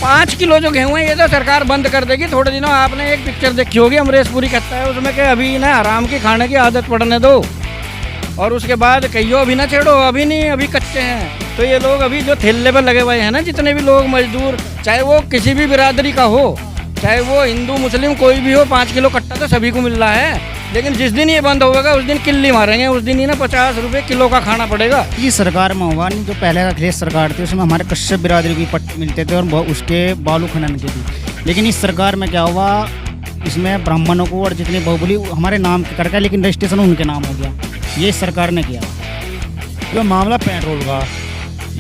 5 kilo जो गेहूँ है ये तो सरकार बंद कर देगी थोड़े दिनों। आपने एक पिक्चर देखी होगी, अमरीश पुरी कहता है उसमें कि अभी ना हराम की खाने की आदत पड़ने दो, और उसके बाद कहियो अभी ना छेड़ो, अभी नहीं, अभी कच्चे हैं। तो ये लोग अभी जो ठेले पर लगे हुए हैं ना, जितने भी लोग मजदूर, चाहे वो किसी भी बिरादरी का हो, चाहे वो हिंदू मुस्लिम कोई भी हो, 5 किलो कट्टा तो सभी को मिल रहा है। लेकिन जिस दिन ये बंद होगा उस दिन किल्ली मारेंगे, उस दिन ही ना 50 रुपये किलो का खाना पड़ेगा। ये सरकार में होगा नहीं, जो पहले का अखिलेश सरकार थी उसमें हमारे कश्यप बिरादरी की पट्टे मिलते थे और उसके बालू खनन के भी। लेकिन इस सरकार में क्या हुआ, इसमें ब्राह्मणों को और जितनी बहुबली हमारे नाम करके, लेकिन रजिस्ट्रेशन उनके नाम हो गया। ये सरकार ने किया। जो मामला पेट्रोल का,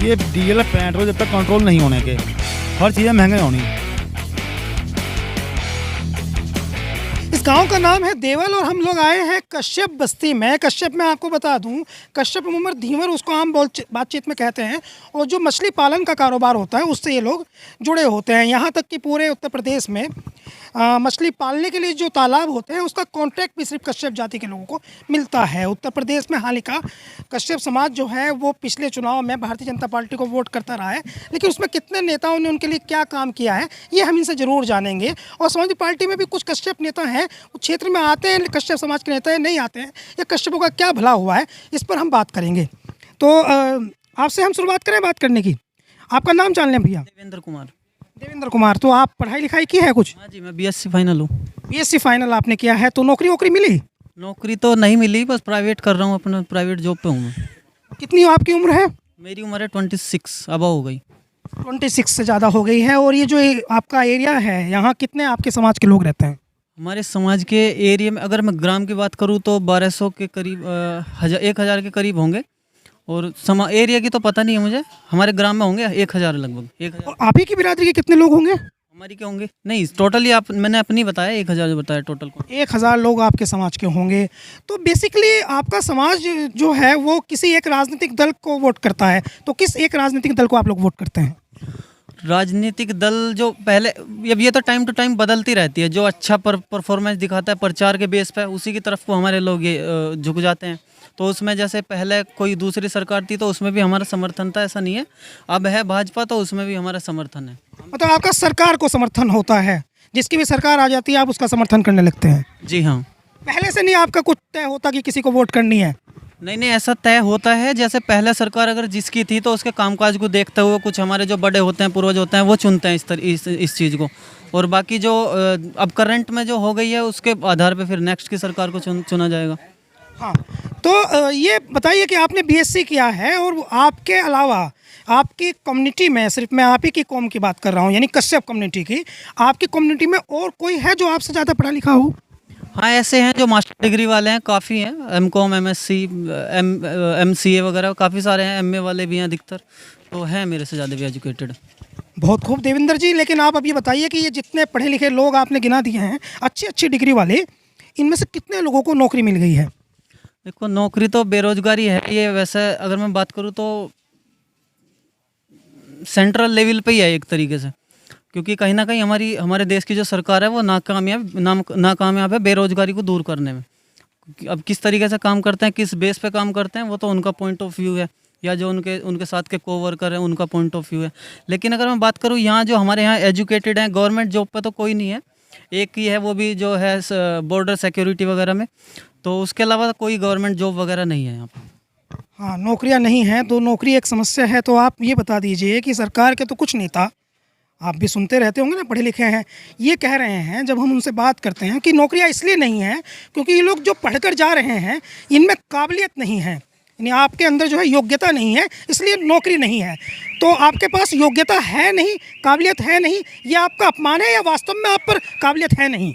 ये डीजल पेट्रोल जब तक कंट्रोल नहीं होने के, हर चीज़ें महंगी होनी। इस गांव का नाम है देवल और हम लोग आए हैं कश्यप बस्ती में। कश्यप में आपको बता दूं, कश्यप उमर धीवर उसको आम बातचीत में कहते हैं, और जो मछली पालन का कारोबार होता है उससे ये लोग जुड़े होते हैं। यहाँ तक कि पूरे उत्तर प्रदेश में मछली पालने के लिए जो तालाब होते हैं उसका कॉन्ट्रैक्ट भी सिर्फ कश्यप जाति के लोगों को मिलता है। उत्तर प्रदेश में हाल ही का कश्यप समाज जो है वो पिछले चुनाव में भारतीय जनता पार्टी को वोट करता रहा है, लेकिन उसमें कितने नेताओं ने उनके लिए क्या काम किया है ये हम इनसे ज़रूर जानेंगे। और समाजवादी पार्टी में भी कुछ कश्यप नेता हैं, वो क्षेत्र में आते हैं, कश्यप समाज के नेता नहीं आते हैं, या कश्यपों का क्या भला हुआ है, इस पर हम बात करेंगे। तो आपसे हम शुरुआत करें बात करने की। आपका नाम जान लें भैया? देवेंद्र कुमार। देवेंद्र कुमार, तो आप पढ़ाई लिखाई की है कुछ? हाँ जी, मैं बीएससी फाइनल हूँ। बीएससी फाइनल आपने किया है, तो नौकरी वोकरी मिली? नौकरी तो नहीं मिली, बस प्राइवेट कर रहा हूँ, अपना प्राइवेट जॉब पे हूँ मैं। कितनी आपकी उम्र है? मेरी उम्र है 26, अब हो गई। 26 से ज़्यादा हो गई है। और ये जो आपका एरिया है, यहाँ कितने आपके समाज के लोग रहते हैं? हमारे समाज के एरिया में अगर मैं ग्राम की बात करूँ तो 1200 के करीब, 1000 के करीब होंगे। और एरिया की तो पता नहीं है मुझे, हमारे ग्राम में होंगे 1000 लगभग। 1000। और आप ही की बिरादरी के कितने लोग होंगे? हमारी क्या होंगे? नहीं, टोटली मैंने अपनी बताया, 1000 जो बताया टोटल को। 1000 लोग आपके समाज के होंगे। तो बेसिकली आपका समाज जो है वो किसी एक राजनीतिक दल को वोट करता है, तो किस एक राजनीतिक दल को आप लोग वोट करते हैं? राजनीतिक दल जो पहले, अब ये तो टाइम टू टाइम बदलती रहती है, जो अच्छा परफॉर्मेंस दिखाता है प्रचार के बेस पे, उसी की तरफ को हमारे लोग ये झुक जाते हैं। तो उसमें जैसे पहले कोई दूसरी सरकार थी तो उसमें भी हमारा समर्थन था, ऐसा नहीं है। अब है भाजपा तो उसमें भी हमारा समर्थन है। मतलब आपका सरकार को समर्थन होता है, जिसकी भी सरकार आ जाती है आप उसका समर्थन करने लगते हैं? जी हाँ। पहले से नहीं आपका कुछ तय होता कि किसी को वोट करनी है? नहीं, ऐसा तय होता है। जैसे पहले सरकार अगर जिसकी थी तो उसके कामकाज को देखते हुए कुछ हमारे जो बड़े होते हैं, पूर्वज होते हैं, वो चुनते हैं इस चीज़ को। और बाकी जो अब करंट में जो हो गई है उसके आधार पे फिर नेक्स्ट की सरकार को चुना जाएगा। हाँ, तो ये बताइए कि आपने बीएससी किया है, और आपके अलावा आपकी कम्युनिटी में, सिर्फ मैं आप ही की कौम की बात कर रहा हूँ, यानी कश्यप कम्युनिटी की, आपकी कम्युनिटी में और कोई है जो आपसे ज़्यादा पढ़ा लिखा हो? हाँ, ऐसे हैं जो मास्टर डिग्री वाले हैं, काफ़ी हैं। एमकॉम, एमएससी, एमसीए वगैरह काफ़ी सारे हैं। एमए वाले भी हैं अधिकतर, तो हैं मेरे से ज़्यादा भी एजुकेटेड। बहुत खूब देवेंद्र जी। लेकिन आप अब ये बताइए कि ये जितने पढ़े लिखे लोग आपने गिना दिए हैं, अच्छी अच्छी डिग्री वाले, इनमें से कितने लोगों को नौकरी मिल गई है? देखो, नौकरी तो बेरोजगारी है ये। वैसे अगर मैं बात करूँ तो सेंट्रल लेवल पे ही है एक तरीके से, क्योंकि कहीं ना कहीं हमारे देश की जो सरकार है वो नाकामयाब है बेरोजगारी को दूर करने में। अब किस तरीके से काम करते हैं, किस बेस पे काम करते हैं, वो तो उनका पॉइंट ऑफ व्यू है, या जो उनके साथ के कोवर्कर हैं उनका पॉइंट ऑफ व्यू है। लेकिन अगर मैं बात करूँ यहाँ जो हमारे यहाँ एजुकेटेड हैं, गवर्नमेंट जॉब पे तो कोई नहीं है, एक ही है, वो भी जो है बॉर्डर सिक्योरिटी वगैरह में। तो उसके अलावा कोई गवर्नमेंट जॉब वगैरह नहीं है यहाँ पर। हाँ, नौकरियाँ नहीं हैं, तो नौकरी एक समस्या है। तो आप ये बता दीजिए कि सरकार के तो कुछ नेता, आप भी सुनते रहते होंगे ना, पढ़े लिखे हैं, ये कह रहे हैं जब हम उनसे बात करते हैं कि नौकरियाँ इसलिए नहीं हैं क्योंकि ये लोग जो पढ़कर जा रहे हैं इनमें काबिलियत नहीं है, यानी आपके अंदर जो है योग्यता नहीं है, इसलिए नौकरी नहीं है। तो आपके पास योग्यता है नहीं, काबिलियत है नहीं, ये आपका अपमान है या वास्तव में आप पर काबिलियत है नहीं?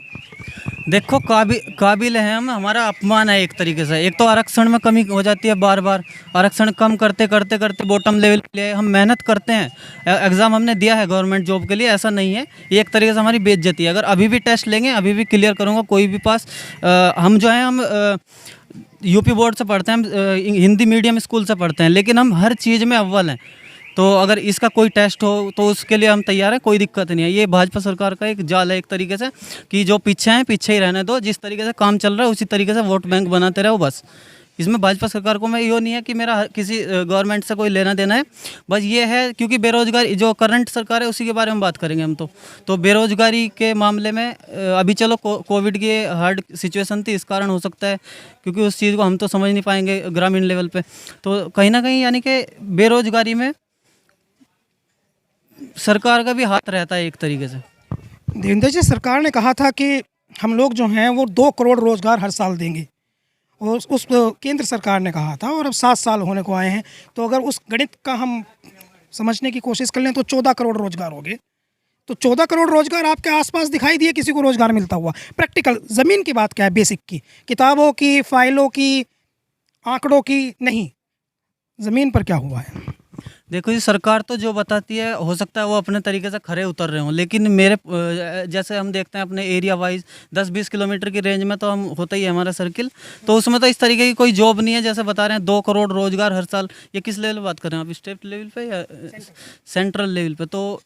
देखो, काबिल है हम, हमारा अपमान है एक तरीके से। एक तो आरक्षण में कमी हो जाती है, बार बार आरक्षण कम करते करते बॉटम लेवल पे हम मेहनत करते हैं, एग्ज़ाम हमने दिया है गवर्नमेंट जॉब के लिए, ऐसा नहीं है। ये एक तरीके से हमारी बेइज्जती है। अगर अभी भी टेस्ट लेंगे, अभी भी क्लियर करूँगा कोई भी पास, हम जो है हम यूपी बोर्ड से पढ़ते हैं, हम हिंदी मीडियम स्कूल से पढ़ते हैं, लेकिन हम हर चीज़ में अव्वल हैं। तो अगर इसका कोई टेस्ट हो तो उसके लिए हम तैयार हैं, कोई दिक्कत नहीं है। ये भाजपा सरकार का एक जाल है एक तरीके से, कि जो पीछे हैं पीछे ही रहने दो, जिस तरीके से काम चल रहा है उसी तरीके से वोट बैंक बनाते रहो, बस इसमें भाजपा सरकार को मैं यो नहीं है कि मेरा किसी गवर्नमेंट से कोई लेना देना है, बस ये है क्योंकि बेरोजगारी जो करंट सरकार है उसी के बारे में बात करेंगे हम। तो बेरोजगारी के मामले में अभी चलो कोविड की हार्ड सिचुएशन थी, इस कारण हो सकता है क्योंकि उस चीज़ को हम तो समझ नहीं पाएंगे ग्रामीण लेवल पे। तो कहीं ना कहीं यानी कि बेरोजगारी में सरकार का भी हाथ रहता है एक तरीके से। देवेंद्र जी, सरकार ने कहा था कि हम लोग जो हैं वो 2 करोड़ रोज़गार हर साल देंगे, और उस केंद्र सरकार ने कहा था, और अब 7 साल होने को आए हैं। तो अगर उस गणित का हम समझने की कोशिश कर लें तो 14 करोड़ रोज़गार हो गए। तो 14 करोड़ रोज़गार आपके आसपास दिखाई दिए किसी को रोज़गार मिलता हुआ? प्रैक्टिकल ज़मीन की बात क्या है, बेसिक की, किताबों की, फाइलों की, आंकड़ों की नहीं, ज़मीन पर क्या हुआ है? देखो जी, सरकार तो जो बताती है हो सकता है वो अपने तरीके से खरे उतर रहे हों, लेकिन मेरे जैसे हम देखते हैं अपने एरिया वाइज 10-20 किलोमीटर की रेंज में तो हम होता ही है हमारा सर्किल, तो उसमें तो इस तरीके की कोई जॉब नहीं है जैसे बता रहे हैं 2 करोड़ रोजगार हर साल। ये किस लेवल बात कर रहे हैं आप, स्टेट लेवल पे या सेंट्रल लेवल पे? तो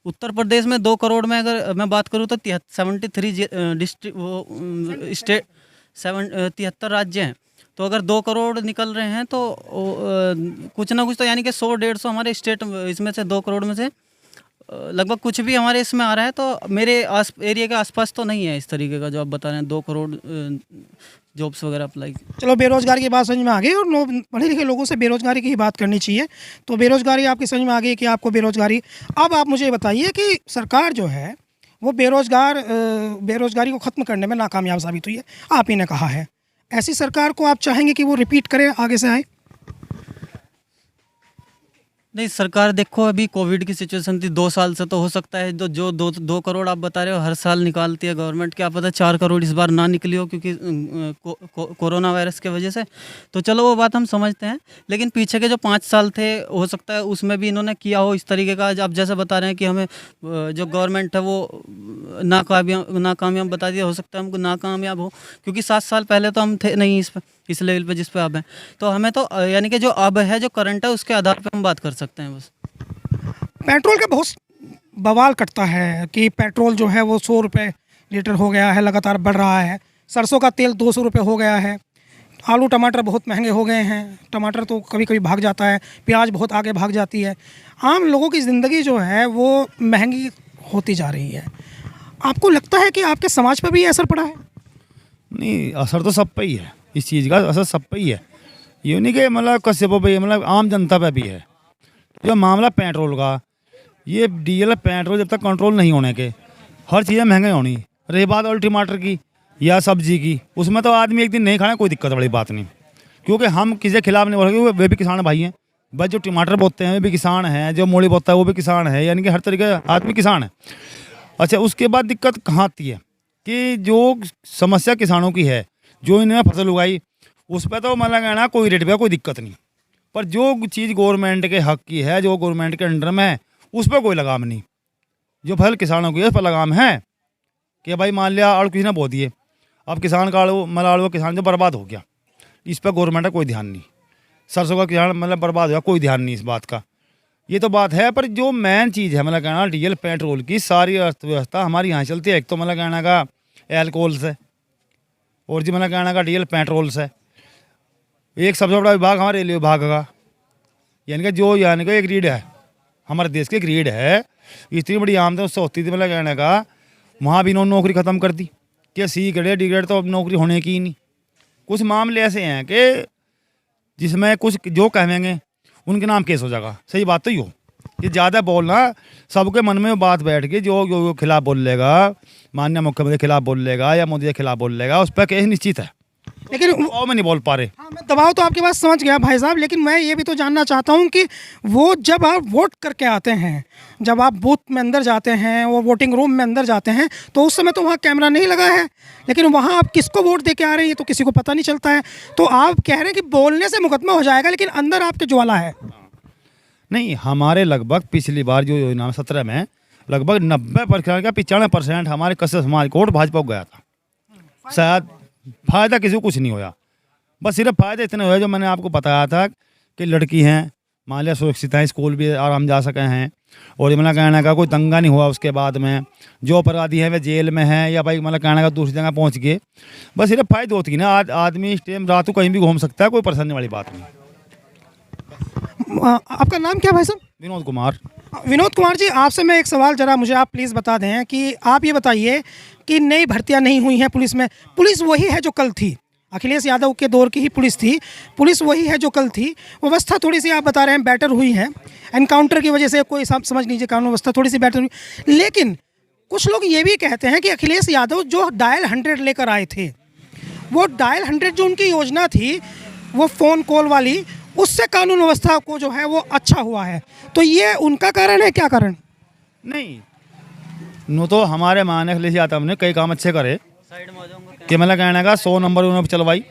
उत्तर प्रदेश में 2 करोड़ में अगर मैं बात करूँ तो 73 डिस्ट्रिक्ट वो स्टेट 73 राज्य हैं, तो अगर 2 करोड़ निकल रहे हैं तो कुछ ना कुछ तो यानी कि 100-150 हमारे स्टेट इसमें से 2 करोड़ में से लगभग कुछ भी हमारे इसमें आ रहा है। तो मेरे एरिया के आसपास तो नहीं है इस तरीके का जो आप बता रहे हैं 2 करोड़ जॉब्स वगैरह अप्लाई। चलो, बेरोज़गारी की बात समझ में आ गई, और पढ़े लिखे लोगों से बेरोज़गारी की ही बात करनी चाहिए। तो बेरोज़गारी आपकी समझ में आ गई कि आपको बेरोज़गारी। अब आप मुझे बताइए कि सरकार जो है वो बेरोज़गारी को ख़त्म करने में नाकामयाब साबित हुई है, आप ही ने कहा है। ऐसी सरकार को आप चाहेंगे कि वो रिपीट करे, आगे से आए? नहीं, सरकार देखो अभी कोविड की सिचुएशन थी 2 साल से, तो हो सकता है जो 2 करोड़ आप बता रहे हो हर साल निकालती है गवर्नमेंट, क्या पता 4 करोड़ इस बार ना निकली हो क्योंकि कोरोना वायरस के वजह से। तो चलो वो बात हम समझते हैं, लेकिन पीछे के जो 5 साल थे हो सकता है उसमें भी इन्होंने किया हो इस तरीके का। आप जैसे बता रहे हैं कि हमें जो गवर्नमेंट है वो नाकामयाब बता दिया, हो सकता है हमको नाकामयाब हो क्योंकि 7 साल पहले तो हम थे नहीं इस लेवल पे जिस पे अब हैं। तो हमें तो यानी कि जो अब है जो करंट है उसके आधार पे हम बात कर सकते हैं बस। पेट्रोल का बहुत बवाल कटता है कि पेट्रोल जो है वो 100 रुपये लीटर हो गया है, लगातार बढ़ रहा है। सरसों का तेल 200 रुपये हो गया है। आलू टमाटर बहुत महंगे हो गए हैं। टमाटर तो कभी कभी भाग जाता है, प्याज बहुत आगे भाग जाती है। आम लोगों की ज़िंदगी जो है वो महंगी होती जा रही है। आपको लगता है कि आपके समाज पर भी असर पड़ा है? नहीं, असर तो सब पे ही है, इस चीज़ का असर सब पे ही है। ये नहीं कि मतलब कस्बों पे, मतलब आम जनता पे भी है। जो मामला पेट्रोल का, ये डीजल पेट्रोल जब तक कंट्रोल नहीं होने के, हर चीज़ें महंगी होनी। रही बात आलू टमाटर की या सब्जी की, उसमें तो आदमी एक दिन नहीं खाना कोई दिक्कत बड़ी बात नहीं, क्योंकि हम किसी के खिलाफ नहीं बोल रहे, वे भी किसान भाई हैं। बस जो टमाटर बोते हैं वे भी किसान हैं, जो मूली बोता है वो भी किसान है, यानी कि हर तरीके का आदमी किसान है। अच्छा, उसके बाद दिक्कत कहाँ आती है कि जो समस्या किसानों की है, जो इन्होंने फसल उगाई उस पर तो मतलब कहना कोई रेट पे कोई दिक्कत नहीं, पर जो चीज़ गवर्नमेंट के हक की है, जो गवर्नमेंट के अंडर में है, उस पर कोई लगाम नहीं। जो फसल किसानों की है उस पर लगाम है कि भाई मान लिया आलू किसी ने बो दिए, अब किसान का आलू किसान जो बर्बाद हो गया, इस पर गवर्नमेंट का कोई ध्यान नहीं। सरसों का किसान मतलब बर्बाद हो गया, कोई ध्यान नहीं इस बात का। ये तो बात है, पर जो मेन चीज़ है मतलब कहना डीजल पेट्रोल की सारी अर्थव्यवस्था हमारी यहाँ चलती है। एक तो मतलब कहना का एल्कोहल से, और जी मतलब कहना का डीजल पेट्रोल से। एक सबसे बड़ा विभाग हमारे रेलवे विभाग का, यानी कि जो यानी कि एक रीड है हमारे देश की, एक रीड है, इतनी बड़ी आमदन उससे होती थी मतलब कहने का, वहाँ भी इन्होंने नौकरी ख़त्म कर दी कि सी ग्रेड डी ग्रेड तो अब नौकरी होने की ही नहीं। कुछ मामले ऐसे हैं कि जिसमें कुछ जो कहेंगे उनके नाम केस हो जाएगा। सही बात तो ही हो कि ज़्यादा बोलना, सबके मन में बात बैठ के जो खिलाफ बोल लेगा, माननीय मुख्यमंत्री के खिलाफ बोल लेगा या मोदी के खिलाफ बोल लेगा, उस पर केस निश्चित है। लेकिन में नहीं बोल पा रहे। हाँ, मैं दबाव तो आपकी बात समझ गया भाई साहब, लेकिन मैं ये भी तो जानना चाहता हूँ कि वो जब आप वोट करके आते हैं, जब आप बूथ में अंदर जाते हैं और वोटिंग रूम में अंदर जाते हैं, तो उस समय तो वहाँ कैमरा नहीं लगा है, लेकिन वहाँ आप किसको वोट दे के आ रहे हैं ये तो किसी को पता नहीं चलता है। तो आप कह रहे हैं कि बोलने से मुकदमा हो जाएगा, लेकिन अंदर आपके ज्वाला है। नहीं, हमारे लगभग पिछली बार जो योजना 17 में लगभग 90% का 95% हमारे कस्बे समाज को वोट भाजपा को गया था। शायद फ़ायदा किसी को कुछ नहीं होया, बस सिर्फ फ़ायदा इतने हुए जो मैंने आपको बताया था कि लड़की हैं, मान लिया सुरक्षित है, स्कूल भी आराम जा सके हैं, और ये मतलब कहने का कोई दंगा नहीं हुआ उसके बाद में, जो अपराधी है वे जेल में है या भाई मतलब कहने का दूसरी जगह पहुंच गए, बस सिर्फ फायदा होती है ना। आदमी इस टाइम रात को कहीं भी घूम सकता है, कोई परेशानी वाली बात नहीं। आपका नाम क्या है भाई साहब? विनोद कुमार। विनोद कुमार जी, आपसे मैं एक सवाल जरा मुझे आप प्लीज़ बता दें कि आप ये बताइए कि नई भर्तियां नहीं हुई हैं पुलिस में, पुलिस वही है जो कल थी, अखिलेश यादव के दौर की ही पुलिस थी, पुलिस वही है जो कल थी। व्यवस्था थोड़ी सी आप बता रहे हैं बेटर हुई है, एनकाउंटर की वजह से कोई समझ लीजिए कानून व्यवस्था थोड़ी सी बेटर हुई, लेकिन कुछ लोग ये भी कहते हैं कि अखिलेश यादव जो डायल 100 लेकर आए थे, वो डायल 100 जो उनकी योजना थी वो फ़ोन कॉल वाली, उससे कानून व्यवस्था को जो है वो अच्छा हुआ है, तो ये उनका कारण है? क्या कारण? नहीं, नो तो हमारे माने अखिलेश यादव ने कई काम अच्छे करे कि मतलब कहने का 100 नंबर उन्होंने चलवाई,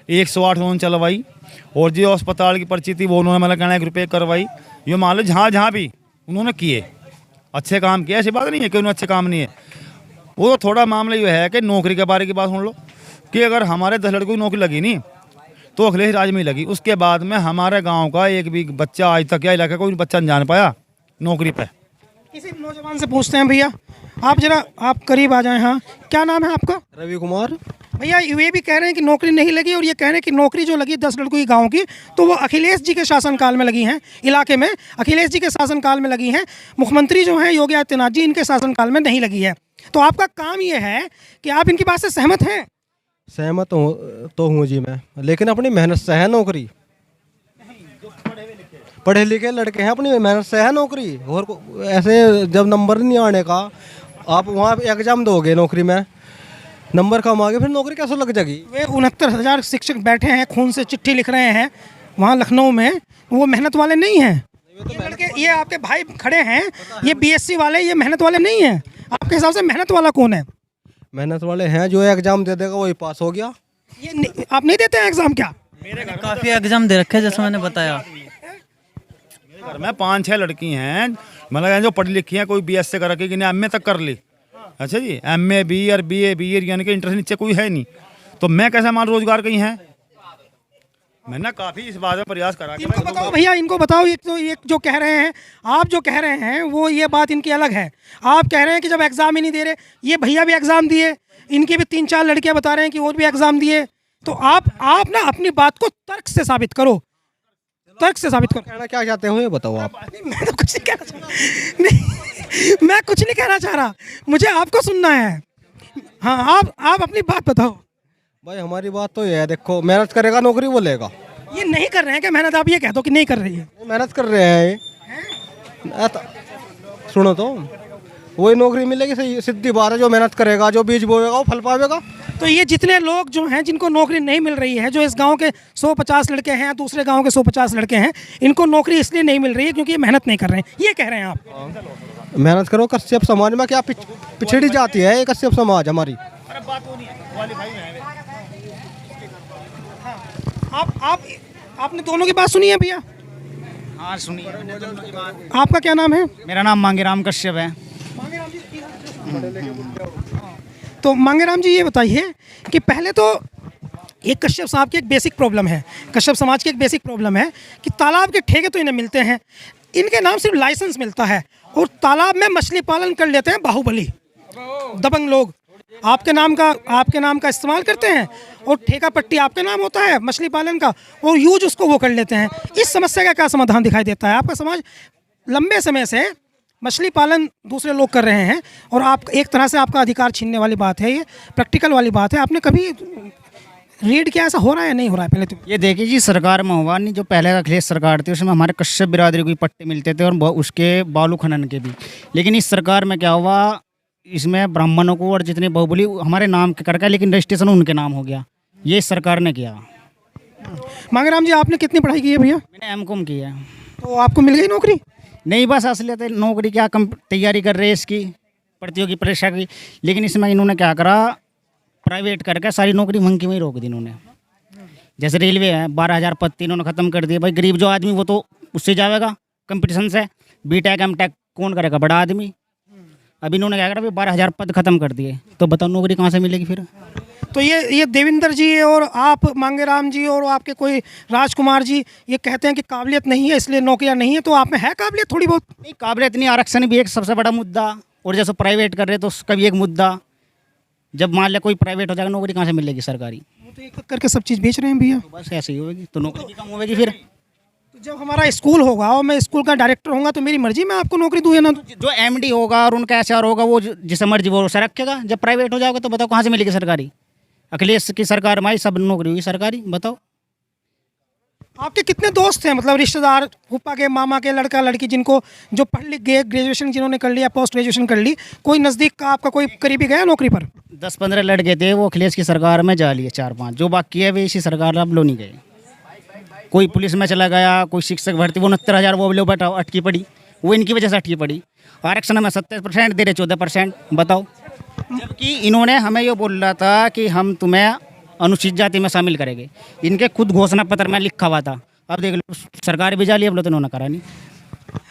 108 उन्होंने चलवाई, और जो अस्पताल की पर्ची थी वो उन्होंने मतलब कहना 1 रुपये करवाई। ये मान लो जहाँ भी उन्होंने किए अच्छे काम किए, ऐसी बात नहीं है कि उन्होंने अच्छे काम नहीं है। वो तो थोड़ा मामला ये है कि नौकरी के बारे की बात सुन लो कि अगर हमारे 10 लड़कों की नौकरी लगी नहीं तो अखिलेश राज में ही लगी, उसके बाद में हमारे गाँव का एक भी बच्चा आज तक या इलाके कोई बच्चा नहीं जान पाया नौकरी पर। किसी नौजवान से पूछते हैं, भैया आप जरा आप करीब आ जाएं। हाँ, क्या नाम है आपका? रवि कुमार। भैया ये भी कह रहे हैं कि नौकरी नहीं लगी, और ये कह रहे हैं कि नौकरी जो लगी 10 लड़कों की गांव की, तो वो अखिलेश जी के शासनकाल में लगी हैं, इलाके में अखिलेश जी के शासनकाल में लगी हैं, मुख्यमंत्री जो हैं योगी आदित्यनाथ जी, इनके शासनकाल में नहीं लगी है। तो आपका काम ये है कि आप इनकी बात से सहमत हैं? सहमत तो हूँ जी मैं, लेकिन अपनी मेहनत से है नौकरी। पढ़े लिखे लड़के हैं, अपनी मेहनत से है नौकरी, और ऐसे जब नंबर नहीं आने का आप वहाँ एग्जाम दोगे नौकरी में, नंबर कम आ गए, फिर नौकरी कैसे लग जाएगी? वे 69,000 शिक्षक बैठे हैं, खून से चिट्ठी लिख रहे हैं वहाँ लखनऊ में, वो मेहनत वाले नहीं हैं? ये लड़के, ये आपके भाई खड़े हैं, ये बीएससी वाले, ये मेहनत वाले नहीं हैं? आपके हिसाब से मेहनत वाला कौन है? मेहनत वाले हैं, जो एग्जाम दे देगा वही पास हो गया। ये आप नहीं देते हैं एग्जाम क्या? काफ़ी एग्जाम दे रखे हैं, जैसे मैंने बताया। घर में 5-6 लड़की हैं मतलब जो पढ़ी लिखी हैं, कोई BS से कर रखी, कि एमए तक कर ली। अच्छा जी, MA B और BA B यानी कि इंटर से नीचे कोई है नहीं, तो मैं कैसे मान रोजगार कहीं है? मैंने काफ़ी इस बात में प्रयास करा। इनको बताओ भैया, इनको बताओ, ये जो कह रहे हैं, आप जो कह रहे हैं वो ये बात इनकी अलग है। आप कह रहे हैं कि जब एग्ज़ाम ही नहीं दे रहे, ये भैया भी एग्ज़ाम दिए, इनकी भी 3-4 लड़कियां बता रहे हैं कि वो भी एग्ज़ाम दिए, तो आप ना अपनी बात को तर्क से साबित करो, तर्क से साबित करो। कहना क्या चाहते हो ये बताओ आप। मैं तो कुछ नहीं कहना चाह रहा, नहीं मैं कुछ नहीं कहना चाह रहा, मुझे आपको सुनना है। हाँ, आप अपनी बात बताओ। भाई हमारी बात तो ये है, देखो मेहनत करेगा नौकरी वो लेगा। ये नहीं कर रहे हैं क्या मेहनत? आप ये कह दो कि नहीं कर रही है। मेहनत कर रहे हैं ये। सुनो तो, वही नौकरी मिलेगी, सही सीधी बात है। जो मेहनत करेगा, जो बीज बोएगा वो फल पावेगा। तो ये जितने लोग जो हैं जिनको नौकरी नहीं मिल रही है, जो इस गांव के 150 लड़के हैं, दूसरे गांव के 150 लड़के हैं, इनको नौकरी इसलिए नहीं मिल रही है क्योंकि ये मेहनत नहीं कर रहे हैं, ये कह रहे हैं आप? मेहनत करो। कश्यप समाज में क्या पिछड़ी जाती है ये कश्यप समाज हमारी। आपने दोनों की बात सुनी है भैया? हाँ सुनिए। आपका क्या नाम है? मेरा नाम मांगेराम कश्यप है। तो मांगेराम जी ये बताइए कि पहले तो ये कश्यप साहब की एक बेसिक प्रॉब्लम है, कश्यप समाज की एक बेसिक प्रॉब्लम है कि तालाब के ठेके तो इन्हें मिलते हैं, इनके नाम सिर्फ लाइसेंस मिलता है, और तालाब में मछली पालन कर लेते हैं बाहुबली दबंग लोग। आपके नाम का इस्तेमाल करते हैं, और ठेका पट्टी आपके नाम होता है मछली पालन का, और यूज उसको वो कर लेते हैं। इस समस्या का क्या समाधान दिखाई देता है? आपका समाज लंबे समय से मछली पालन दूसरे लोग कर रहे हैं, और आप एक तरह से आपका अधिकार छीनने वाली बात है, ये प्रैक्टिकल वाली बात है। आपने कभी रीड किया ऐसा हो रहा है या नहीं हो रहा है? पहले तो ये देखिए जी, सरकार में हुआ नहीं, जो पहले अखिलेश सरकार थी उसमें हमारे कश्यप बिरादरी को पट्टे मिलते थे, और उसके बालू खनन के भी। लेकिन इस सरकार में क्या हुआ, इसमें ब्राह्मणों को और जितनी बहुबली हमारे नाम के करके, लेकिन रजिस्ट्रेशन उनके नाम हो गया। ये इस सरकार ने किया। मांगेराम जी, आपने कितनी पढ़ाई की है भैया? मैंने M.Com किया है। तो आपको मिल गई नौकरी? नहीं, बस असलियत नौकरी क्या, कम तैयारी कर रहे हैं इसकी प्रतियोगी परीक्षा की, लेकिन इसमें इन्होंने क्या करा, प्राइवेट करके सारी नौकरी वहीं की वहीं रोक दी इन्होंने। जैसे रेलवे है, 12,000 पद इन्होंने ख़त्म कर दिए। भाई गरीब जो आदमी वो तो उससे जाएगा कंपटीशन से, B.Tech M.Tech कौन करेगा? बड़ा आदमी। अभी इन्होंने क्या करा, 12,000 पद खत्म कर दिए, तो बताओ नौकरी कहाँ से मिलेगी फिर? तो ये देवेंद्र जी और आप मांगेराम जी और आपके कोई राजकुमार जी ये कहते हैं कि काबिलियत नहीं है इसलिए नौकरियां नहीं है, तो आप में है काबिलियत थोड़ी बहुत? नहीं, काबिलियत नहीं, आरक्षण भी एक सबसे बड़ा मुद्दा, और जैसे प्राइवेट कर रहे तो उसका भी एक मुद्दा। जब मान लिया कोई प्राइवेट हो जाएगा, नौकरी कहाँ से मिलेगी सरकारी? वो तो एक एक करके सब चीज़ बेच रहे हैं भैया। तो बस ऐसे ही होगी, तो नौकरी भी कम होगी फिर। तो जब हमारा स्कूल होगा और मैं स्कूल का डायरेक्टर होऊंगा तो मेरी मर्जी मैं आपको नौकरी दूँ या ना दूँ? जो एमडी होगा और उनका एचआर होगा, वो जिसे मर्जी वो उसे रखेगा। जब प्राइवेट हो जाओगे तो बताओ कहाँ से मिलेगी सरकारी? अखिलेश की सरकार में आई, सब नौकरी हुई सरकारी, बताओ। आपके कितने दोस्त हैं, मतलब रिश्तेदार, फूफा के, मामा के लड़का लड़की, जिनको जो पढ़ लिख गए, ग्रेजुएशन जिन्होंने कर लिया, पोस्ट ग्रेजुएशन कर ली, कोई नज़दीक का आपका कोई करीबी गया नौकरी पर? 10-15 लड़के थे, वो अखिलेश की सरकार में जा लिए 4-5, जो बाकी है वे इसी सरकार अब लो नहीं गए। कोई पुलिस में चला गया, कोई शिक्षक भर्ती, वो 69,000 वो लो बैठा अटकी पड़ी, वो इनकी वजह से अटकी पड़ी। आरक्षण में 27% दे रहे, 14%, बताओ। जबकि इन्होंने हमें ये बोल रहा था कि हम तुम्हें अनुसूचित जाति में शामिल करेंगे, इनके खुद घोषणा पत्र में लिखा हुआ था। अब देख लो सरकार भी जा ली, अब लो तो इन्होंने करा नहीं।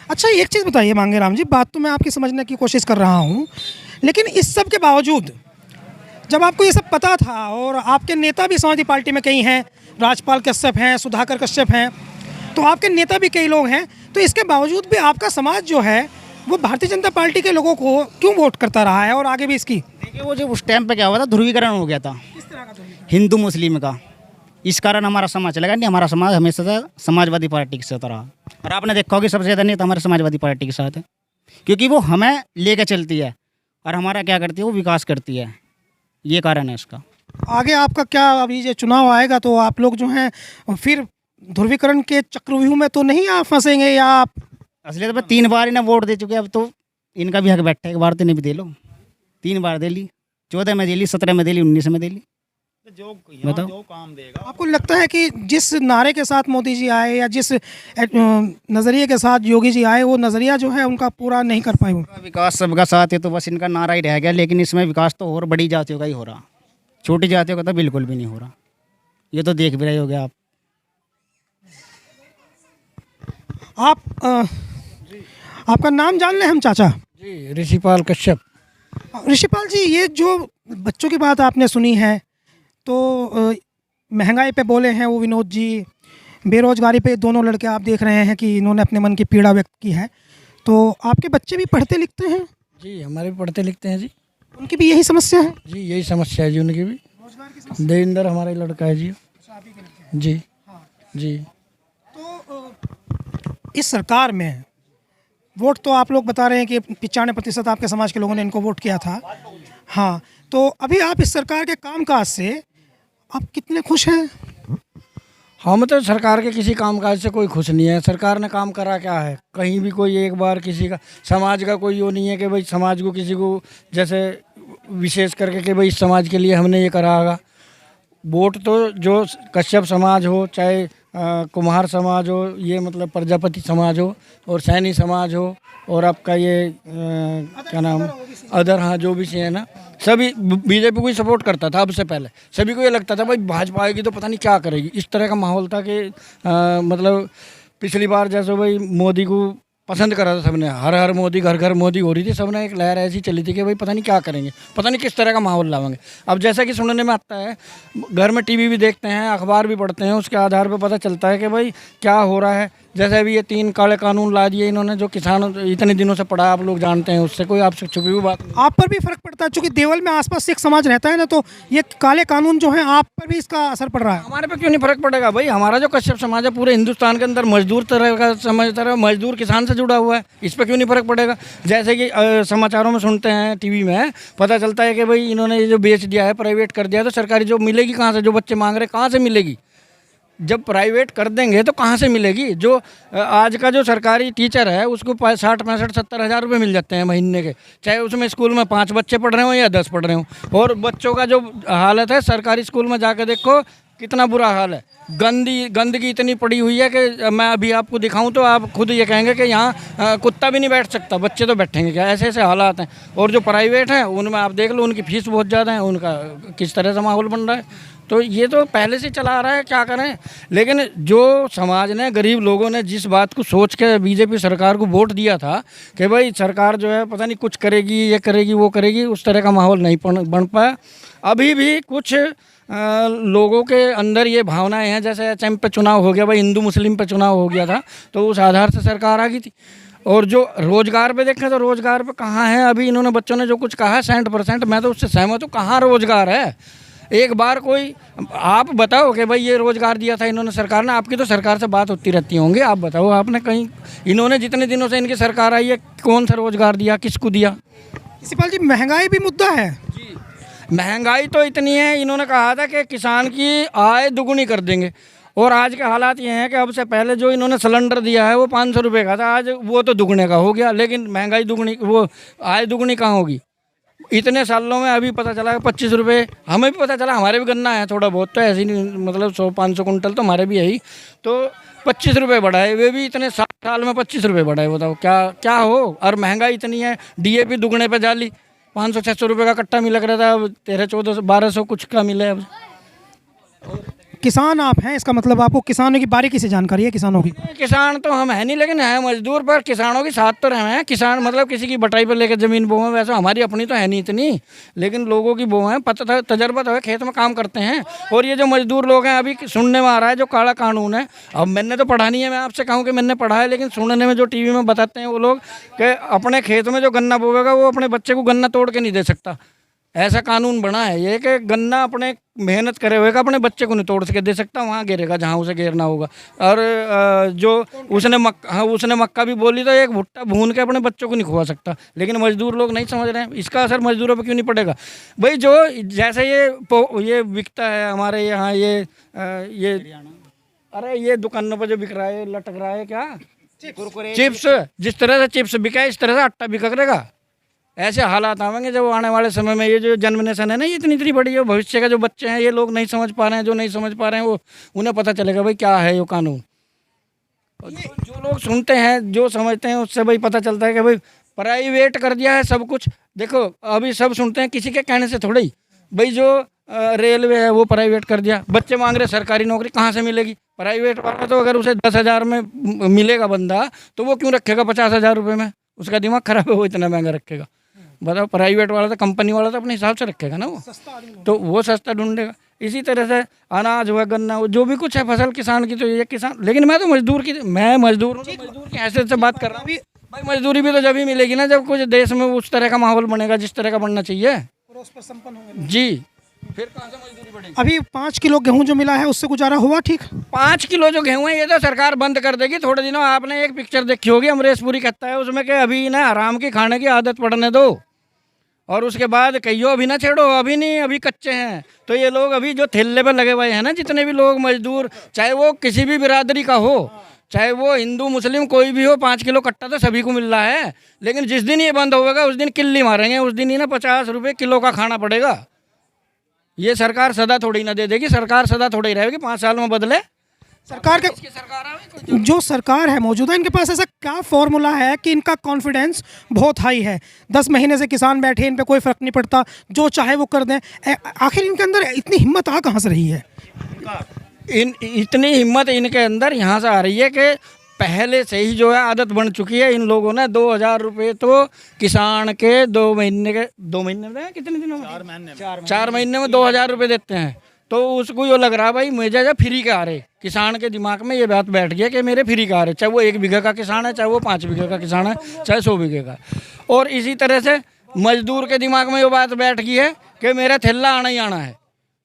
अच्छा, एक चीज़ बताइए मांगेराम जी, बात तो मैं आपकी समझने की कोशिश कर रहा हूँ, लेकिन इस सब के बावजूद जब आपको ये सब पता था और आपके नेता भी समाजवादी पार्टी में कई हैं, राजपाल कश्यप हैं, सुधाकर कश्यप हैं, तो आपके नेता भी कई लोग हैं, तो इसके बावजूद भी आपका समाज जो है वो भारतीय जनता पार्टी के लोगों को क्यों वोट करता रहा है और आगे भी इसकी? देखिए, वो जो उस टाइम पे क्या हुआ था, ध्रुवीकरण हो गया था किस तरह का? हिंदू मुस्लिम का। इस कारण हमारा समाज चलेगा नहीं, हमारा समाज हमेशा से समाजवादी पार्टी के साथ रहा। और आपने देखा होगा सबसे ज़्यादा नहीं तो हमारे समाजवादी पार्टी के साथ है, क्योंकि वो हमें लेकर चलती है और हमारा क्या करती है, वो विकास करती है। ये कारण है इसका। आगे आपका क्या, अभी ये चुनाव आएगा तो आप लोग जो हैं फिर ध्रुवीकरण के चक्रव्यूह में तो नहीं आप फंसेंगे, या आप? असलियत में 3 बार इन्हें वोट दे चुके, अब तो इनका भी हक बैठा है, एक बार तो नहीं भी दे लो। 3 बार दे ली, 14 में दे ली, 17 में दे ली, 19 में दे ली। बताओ, जो काम देगा। आपको लगता है कि जिस नारे के साथ मोदी जी आए या जिस नज़रिए के साथ योगी जी आए, वो नज़रिया जो है उनका पूरा नहीं कर पाए? वो विकास सबका साथ है, तो बस इनका नारा ही रह गया, लेकिन इसमें विकास तो और बड़ी जातियों का ही हो रहा, छोटी जातियों का तो बिल्कुल भी नहीं हो रहा। ये तो देख भी रहे होगे आप। आपका नाम जान लें हम चाचा? जी, ऋषिपाल कश्यप। ऋषिपाल जी, ये जो बच्चों की बात आपने सुनी है, तो महंगाई पे बोले हैं वो विनोद जी, बेरोजगारी पे दोनों लड़के आप देख रहे हैं कि इन्होंने अपने मन की पीड़ा व्यक्त की है, तो आपके बच्चे भी पढ़ते लिखते हैं? जी, हमारे भी पढ़ते लिखते हैं जी। उनकी भी यही समस्या है? जी, यही समस्या है जी उनकी भी। देवेंद्र हमारा ही लड़का है जी। जी जी। तो इस सरकार में वोट तो आप लोग बता रहे हैं कि 95% आपके समाज के लोगों ने इनको वोट किया था। हाँ, तो अभी आप इस सरकार के कामकाज से आप कितने खुश हैं? हम तो सरकार के किसी कामकाज से कोई खुश नहीं है। सरकार ने काम करा क्या है? कहीं भी कोई एक बार किसी का समाज का कोई वो नहीं है कि भाई समाज को किसी को जैसे विशेष करके कि भाई इस समाज के लिए हमने ये करा होगा। वोट तो जो कश्यप समाज हो, चाहे कुम्हार समाज हो, ये मतलब प्रजापति समाज हो, और सैनी समाज हो, और आपका ये क्या नाम अदर, हाँ, जो भी है ना, सभी बीजेपी को ही सपोर्ट करता था। अब से पहले सभी को ये लगता था भाई भाजपा आएगी तो पता नहीं क्या करेगी, इस तरह का माहौल था कि मतलब पिछली बार जैसे भाई मोदी को पसंद करा था सबने, हर हर मोदी, घर घर मोदी हो रही थी, सबने एक लहर ऐसी चली थी कि भाई पता नहीं क्या करेंगे, पता नहीं किस तरह का माहौल लाएंगे। अब जैसा कि सुनने में आता है, घर में टीवी भी देखते हैं, अखबार भी पढ़ते हैं, उसके आधार पर पता चलता है कि भाई क्या हो रहा है। जैसे अभी ये 3 काले कानून ला दिए इन्होंने, जो किसान इतने दिनों से पढ़ा, आप लोग जानते हैं, उससे कोई आपसे छुपी हुई बात नहीं। आप पर भी फर्क पड़ता है, चूंकि देवल में आसपास सिख समाज रहता है ना, तो ये काले कानून जो है आप पर भी इसका असर पड़ रहा है? हमारे पे क्यों नहीं फर्क पड़ेगा भाई? हमारा जो कश्यप समाज है पूरे हिंदुस्तान के अंदर मजदूर तरह का समझता है, मजदूर किसान से जुड़ा हुआ है, इस पर क्यों नहीं फर्क पड़ेगा? जैसे कि समाचारों में सुनते हैं, टीवी में पता चलता है कि भाई इन्होंने ये जो बेच दिया है, प्राइवेट कर दिया, तो सरकारी जॉब मिलेगी कहाँ से? जो बच्चे मांग रहे कहाँ से मिलेगी? जब प्राइवेट कर देंगे तो कहाँ से मिलेगी? जो आज का जो सरकारी टीचर है उसको 60, 65, 70 हज़ार रुपये मिल जाते हैं महीने के, चाहे उसमें स्कूल में 5 बच्चे पढ़ रहे हो या 10 पढ़ रहे हो। और बच्चों का जो हालत है, सरकारी स्कूल में जाकर देखो कितना बुरा हाल है। गंदगी इतनी पड़ी हुई है कि मैं अभी आपको दिखाऊं तो आप खुद ये कहेंगे कि यहाँ कुत्ता भी नहीं बैठ सकता, बच्चे तो बैठेंगे क्या? ऐसे ऐसे हालात हैं। और जो प्राइवेट हैं उनमें आप देख लो, उनकी फ़ीस बहुत ज़्यादा है, उनका किस तरह से माहौल बन रहा है। तो ये तो पहले से चला आ रहा है, क्या करें। लेकिन जो समाज ने, गरीब लोगों ने जिस बात को सोच के बीजेपी सरकार को वोट दिया था कि भाई सरकार जो है पता नहीं कुछ करेगी, ये करेगी, वो करेगी, उस तरह का माहौल नहीं बन पाया। अभी भी कुछ लोगों के अंदर ये भावनाएं हैं, जैसे एचएम पे चुनाव हो गया, भाई हिंदू मुस्लिम पे चुनाव हो गया था, तो उस आधार से सरकार आ गई थी। और जो रोज़गार पे देखें तो रोज़गार पे कहाँ है, अभी इन्होंने बच्चों ने जो कुछ कहा 60%, मैं तो उससे सहमत हूँ। कहाँ रोज़गार है? एक बार कोई आप बताओ कि भाई ये रोज़गार दिया था इन्होंने सरकार ने, आपकी तो सरकार से बात होती रहती होंगी, आप बताओ आपने कहीं, इन्होंने जितने दिनों से इनकी सरकार आई है कौन सा रोज़गार दिया, किसको दिया? इसीपाल जी महंगाई भी मुद्दा है। महंगाई तो इतनी है, इन्होंने कहा था कि किसान की आय दुगुनी कर देंगे, और आज के हालात ये हैं कि अब से पहले जो इन्होंने सिलेंडर दिया है वो 500 रुपये का था, आज वो तो दुगने का हो गया। लेकिन महंगाई दुगनी, वो आय दुगनी कहाँ होगी? इतने सालों में अभी पता चला 25 रुपये, हमें भी पता चला, हमारे भी गन्ना है थोड़ा बहुत, तो ऐसी नहीं, मतलब 100-500 कुंटल तो हमारे भी है ही, तो 25 रुपये बढ़ाए, वे भी इतने साल में 25 रुपये बढ़ाए, बताओ क्या क्या हो। और महंगाई इतनी है, DAP दुगने पे जाली, 500-600 रुपये का कट्टा मिल रहा था, 1300-1400-1200 कुछ का मिले अब। किसान आप हैं, इसका मतलब आपको किसानों की बारीकी से जानकारी है किसानों की। किसान तो हम है नहीं, लेकिन है मजदूर, पर किसानों के साथ तो रहे हैं। किसान मतलब किसी की बटाई पर लेकर ज़मीन बोए, वैसे हमारी अपनी तो है नहीं इतनी, लेकिन लोगों की बोए हैं, पता तजर्बा तो है, खेत में काम करते हैं। और ये जो मजदूर लोग हैं, अभी सुनने में आ रहा है जो काला कानून है, अब मैंने तो पढ़ा नहीं है, मैं आपसे कहूँ कि मैंने पढ़ा है, लेकिन सुनने में जो TV में बताते हैं वो लोग कि अपने खेत में जो गन्ना बोएगा वो अपने बच्चे को गन्ना तोड़ के नहीं दे सकता। ऐसा कानून बना है ये कि गन्ना अपने मेहनत करे हुए का अपने बच्चे को नहीं तोड़ के दे सकता, वहाँ गिरेगा जहाँ उसे गिरना होगा। और जो उसने मक्का भी बोली तो एक भुट्टा भून के अपने बच्चों को नहीं खुआ सकता। लेकिन मजदूर लोग नहीं समझ रहे हैं, इसका असर मजदूरों पे क्यों नहीं पड़ेगा भाई? जो जैसे ये बिकता है हमारे यहाँ, ये अरे ये दुकानों पर जो बिक रहा है, लटक रहा है क्या, चिप्स, जिस तरह से चिप्स बिका है इस तरह से आटा बिका करेगा। ऐसे हालात आवेंगे जब आने वाले समय में। ये जो जनरेशन है ना, ये इतनी बड़ी है, भविष्य का जो बच्चे हैं ये लोग नहीं समझ पा रहे हैं, जो नहीं समझ पा रहे हैं वो उन्हें पता चलेगा भाई क्या है ये कानून। जो लोग सुनते हैं, जो समझते हैं, उससे भाई पता चलता है कि भाई प्राइवेट कर दिया है सब कुछ। देखो अभी सब सुनते हैं, किसी के कहने से थोड़ा ही, भाई जो रेलवे है वो प्राइवेट कर दिया, बच्चे मांग रहे सरकारी नौकरी, कहाँ से मिलेगी? प्राइवेट वाला तो अगर उसे 10,000 में मिलेगा बंदा तो वो क्यों रखेगा 50,000 रुपये में? उसका दिमाग खराब है, वो इतना महंगा रखेगा। बताओ, प्राइवेट वाला तो, कंपनी वाला तो अपने हिसाब से रखेगा ना, वो तो वो सस्ता ढूंढेगा। इसी तरह से अनाज हुआ, गन्ना हुआ, जो भी कुछ है फसल किसान की, तो ये किसान। लेकिन मैं तो मजदूर हूँ, तो मजदूर की हैसियत से बात कर रहा हूँ भाई। मजदूरी भी तो जब ही मिलेगी ना जब कुछ देश में उस तरह का माहौल बनेगा जिस तरह का बनना चाहिए जी। फिर कहाँ से मजदूरी बढ़ेगी? अभी 5 किलो गेहूं जो मिला है उससे गुजारा हुआ ठीक? 5 किलो जो गेहूँ है ये तो सरकार बंद कर देगी थोड़े दिनों। आपने एक पिक्चर देखी होगी, अमरीश पुरी कहता है उसमें कि अभी ना आराम की खाने की आदत पड़ने दो, और उसके बाद कहियो अभी ना छेड़ो, अभी नहीं, अभी कच्चे हैं। तो ये लोग अभी जो ठेले पर लगे हुए हैं ना, जितने भी लोग मजदूर, चाहे वो किसी भी बिरादरी का हो, चाहे वो हिंदू मुस्लिम कोई भी हो, 5 किलो कट्टा तो सभी को मिल रहा है। लेकिन जिस दिन ये बंद होगा उस दिन किल्ली मारेंगे, उस दिन ही ना 50 रुपये किलो का खाना पड़ेगा। ये सरकार सदा थोड़ी ना दे देगी, सरकार सदा थोड़ी ही रहेगी, 5 साल में बदले सरकार के जो सरकार है मौजूदा, इनके पास ऐसा क्या फॉर्मूला है कि इनका कॉन्फिडेंस बहुत हाई है? 10 महीने से किसान बैठे, इन पे कोई फर्क नहीं पड़ता, जो चाहे वो कर दें। आखिर इनके अंदर इतनी हिम्मत आ कहाँ से रही है? इतनी हिम्मत इनके अंदर यहाँ से आ रही है कि पहले से ही जो है आदत बन चुकी है। इन लोगों ने 2,000 रुपये तो किसान के 2 महीने में कितने दिनों में 4 महीने में 2,000 रुपये देते हैं। तो उसको ये लग रहा है भाई मुझे जब फ्री का आ रहे, किसान के दिमाग में ये बात बैठ गई कि मेरे फ्री का आ रहे, चाहे वो 1 बीघे का किसान है, चाहे वो 5 बीघे का किसान है, चाहे 100 बीघे का। और इसी तरह से मजदूर के दिमाग में ये बात बैठ गई है कि मेरा थैला आना ही आना है।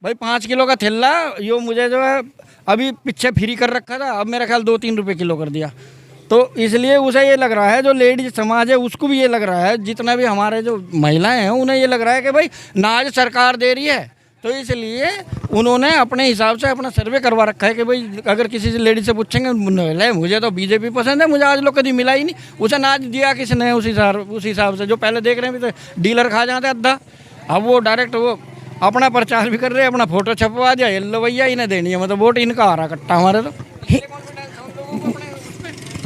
भाई 5 किलो का थैला यो मुझे जो है अभी पीछे फ्री कर रखा था, अब मेरा ख्याल 2-3 रुपये किलो कर दिया। तो इसलिए उसे ये लग रहा है, जो लेडीज समाज है उसको भी ये लग रहा है, जितना भी हमारे जो महिलाएं हैं उन्हें ये लग रहा है कि भाई नाज सरकार दे रही है। तो इसलिए उन्होंने अपने हिसाब से अपना सर्वे करवा रखा है कि भाई अगर किसी से लेडीज से पूछेंगे मुझे तो बीजेपी पसंद है, मुझे आज लोग कभी मिला ही नहीं, उसे नाज दिया किसने? उस हिसाब से जो पहले देख रहे हैं भी तो डीलर खा जाते अद्धा, अब वो डायरेक्ट वो अपना प्रचार भी कर रहे हैं, अपना फोटो छपवा दिया, ये लो भैया इन्हें देनी है, मतलब वोट इनका आ रहा कट्टा हमारे। तो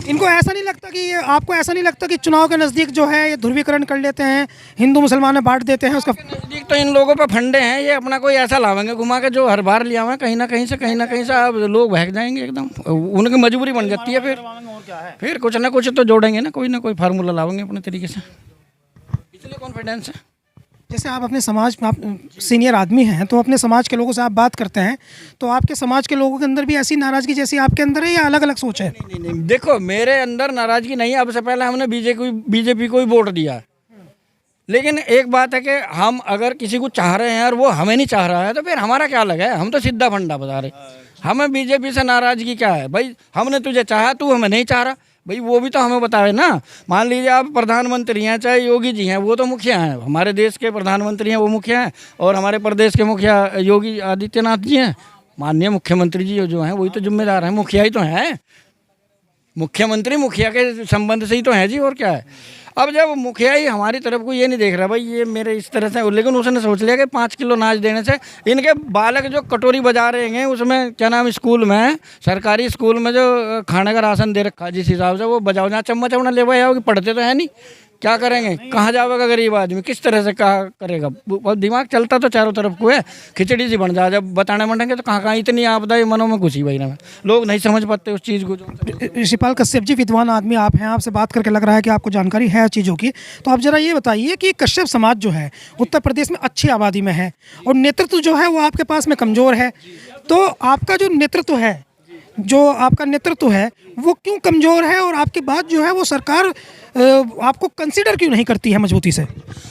इनको ऐसा नहीं लगता कि आपको ऐसा नहीं लगता कि चुनाव के नज़दीक जो है ये ध्रुवीकरण कर लेते हैं, हिंदू मुसलमान में बांट देते हैं उसका? नज़दीक तो इन लोगों पे फंडे हैं, ये अपना कोई ऐसा लावेंगे घुमा के जो हर बार लिया हुआ है कहीं ना कहीं से अब लोग बहक जाएंगे एकदम, उनकी मजबूरी बन जाती है। फिर कुछ ना कुछ तो जोड़ेंगे ना कोई फार्मूला लावेंगे अपने तरीके से, इसलिए कॉन्फिडेंस है। जैसे आप अपने समाज में, आप सीनियर आदमी हैं तो अपने समाज के लोगों से आप बात करते हैं, तो आपके समाज के लोगों के अंदर भी ऐसी नाराज़गी जैसी आपके अंदर है या अलग अलग सोच है? नहीं, देखो मेरे अंदर नाराज़गी नहीं है। अब से पहले हमने बीजेपी को ही वोट दिया है, लेकिन एक बात है कि हम अगर किसी को चाह रहे हैं और वो हमें नहीं चाह रहा है तो फिर हमारा क्या लगा है? हम तो सीधा फंडा बता रहे, हमें बीजेपी से नाराज़गी क्या है भाई? हमने तुझे चाहा, तू हमें नहीं चाह रहा भाई, वो भी तो हमें बतावे ना। मान लीजिए आप प्रधानमंत्री हैं, चाहे योगी जी हैं, वो तो मुखिया हैं, हमारे देश के प्रधानमंत्री हैं वो मुखिया हैं, और हमारे प्रदेश के मुखिया योगी आदित्यनाथ जी हैं, माननीय मुख्यमंत्री जी जो हैं वही तो जिम्मेदार हैं, मुखिया ही तो हैं। मुख्यमंत्री मुखिया के संबंध से ही तो है जी, और क्या है। अब जब मुखिया ही हमारी तरफ को ये नहीं देख रहा भाई ये मेरे इस तरह से, लेकिन उसने सोच लिया कि 5 किलो अनाज देने से इनके बालक जो कटोरी बजा रहे हैं उसमें क्या नाम, स्कूल में, सरकारी स्कूल में जो खाने का राशन दे रखा जिस हिसाब से वो बजाओ, जहाँ चम्मच अपना ले आओ कि पढ़ते तो है नहीं, क्या करेंगे? कहाँ जाएगा गरीब आदमी, किस तरह से कहा करेगा? दिमाग चलता तो चारों तरफ को है, खिचड़ी सी बन जाए, जब बताने मंडेंगे तो कहाँ इतनी आपदा मनों में घुसी भाई ना, लोग नहीं समझ पाते उस चीज़ को। ऋषिपाल कश्यप जी, विद्वान आदमी आप हैं, आपसे बात करके लग रहा है कि आपको जानकारी है चीज़ों की, तो आप ज़रा ये बताइए कि कश्यप समाज जो है उत्तर प्रदेश में अच्छी आबादी में है और नेतृत्व जो है वो आपके पास में कमज़ोर है, तो आपका जो नेतृत्व है, वो क्यों कमज़ोर है और आपके बाद जो है वो सरकार आपको कंसीडर क्यों नहीं करती है मजबूती से?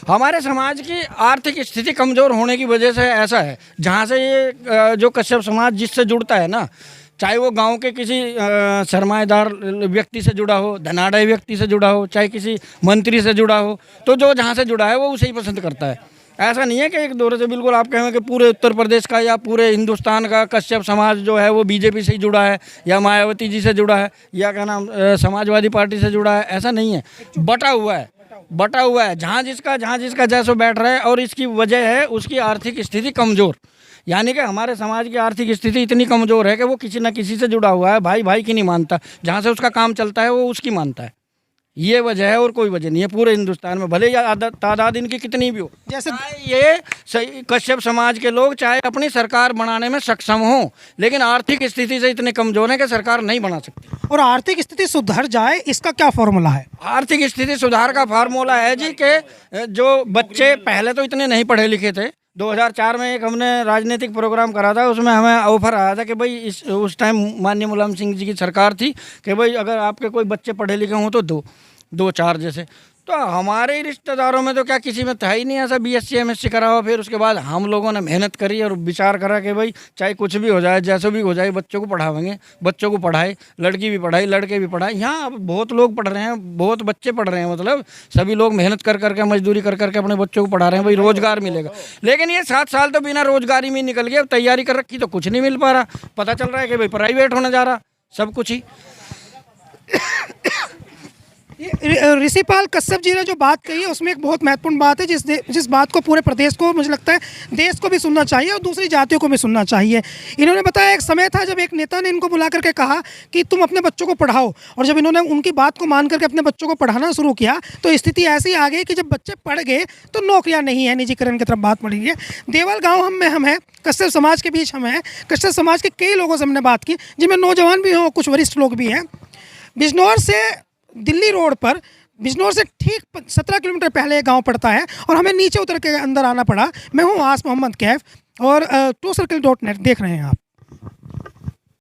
हमारे समाज की आर्थिक स्थिति कमज़ोर होने की वजह से ऐसा है, जहाँ से ये जो कश्यप समाज जिससे जुड़ता है ना, चाहे वो गांव के किसी सरमाएदार व्यक्ति से जुड़ा हो, धनाढ़ व्यक्ति से जुड़ा हो, चाहे किसी मंत्री से जुड़ा हो, तो जो जहाँ से जुड़ा है वो उसे ही पसंद करता है। ऐसा नहीं है कि एक दौरे से बिल्कुल आप कहेंगे कि पूरे उत्तर प्रदेश का या पूरे हिंदुस्तान का कश्यप समाज जो है वो बीजेपी से ही जुड़ा है या मायावती जी से जुड़ा है या क्या नाम समाजवादी पार्टी से जुड़ा है, ऐसा नहीं है। बटा हुआ है जहाँ जिसका जैसो बैठ रहा है, और इसकी वजह है उसकी आर्थिक स्थिति कमज़ोर। यानी कि हमारे समाज की आर्थिक स्थिति इतनी कमज़ोर है कि वो किसी न किसी से जुड़ा हुआ है, भाई की नहीं मानता, जहाँ से उसका काम चलता है वो उसकी मानता है। ये वजह है और कोई वजह नहीं है पूरे हिंदुस्तान में, भले या तादाद इनकी कितनी भी हो। जैसे ये कश्यप समाज के लोग चाहे अपनी सरकार बनाने में सक्षम हो, लेकिन आर्थिक स्थिति से इतने कमज़ोर है कि सरकार नहीं बना सकती। और आर्थिक स्थिति सुधर जाए, इसका क्या फॉर्मूला है? आर्थिक स्थिति सुधार का फार्मूला है जी कि जो बच्चे पहले तो इतने नहीं पढ़े लिखे थे, 2004 में एक हमने राजनीतिक प्रोग्राम करा था, उसमें हमें ऑफर आया था कि भाई उस टाइम माननीय मुलायम सिंह जी की सरकार थी कि भाई अगर आपके कोई बच्चे पढ़े लिखे हों तो दो चार जैसे। तो हमारे रिश्तेदारों में तो क्या किसी में था ही नहीं ऐसा BSc MSc करा हुआ। फिर उसके बाद हम लोगों ने मेहनत करी और विचार करा कि भाई चाहे कुछ भी हो जाए, जैसे भी हो जाए, बच्चों को पढ़ावेंगे, बच्चों को पढ़ाए, लड़की भी पढ़ाई, लड़के भी पढ़ाए। यहाँ अब बहुत लोग पढ़ रहे हैं, बहुत बच्चे पढ़ रहे हैं, मतलब सभी लोग मेहनत कर करके, मजदूरी कर करके अपने बच्चों को पढ़ा रहे हैं, भाई रोज़गार मिलेगा। लेकिन ये 7 साल तो बिना रोज़गारी में निकल गया, तैयारी कर रखी तो कुछ नहीं मिल पा रहा। पता चल रहा है कि भाई प्राइवेट होने जा रहा सब कुछ ही। ऋषिपाल कश्यप जी ने जो बात कही है उसमें एक बहुत महत्वपूर्ण बात है, जिस बात को पूरे प्रदेश को, मुझे लगता है देश को भी सुनना चाहिए और दूसरी जातियों को भी सुनना चाहिए। इन्होंने बताया एक समय था जब एक नेता ने इनको बुला करके कहा कि तुम अपने बच्चों को पढ़ाओ, और जब इन्होंने उनकी बात को मान करके अपने बच्चों को पढ़ाना शुरू किया तो स्थिति ऐसी आ गई कि जब बच्चे पढ़ गए तो नौकरियाँ नहीं है, निजीकरण की तरफ बात बढ़ी है। देवल गाँव में हम हैं, कश्यप समाज के बीच हम हैं, कश्यप समाज के कई लोगों से हमने बात की, जिनमें नौजवान भी हों, कुछ वरिष्ठ लोग भी हैं। बिजनौर से दिल्ली रोड पर, बिजनौर से ठीक 17 किलोमीटर पहले गांव पड़ता है और हमें नीचे उतर के अंदर आना पड़ा। मैं हूं आस मोहम्मद कैफ और TrueCircle.net देख रहे हैं आप।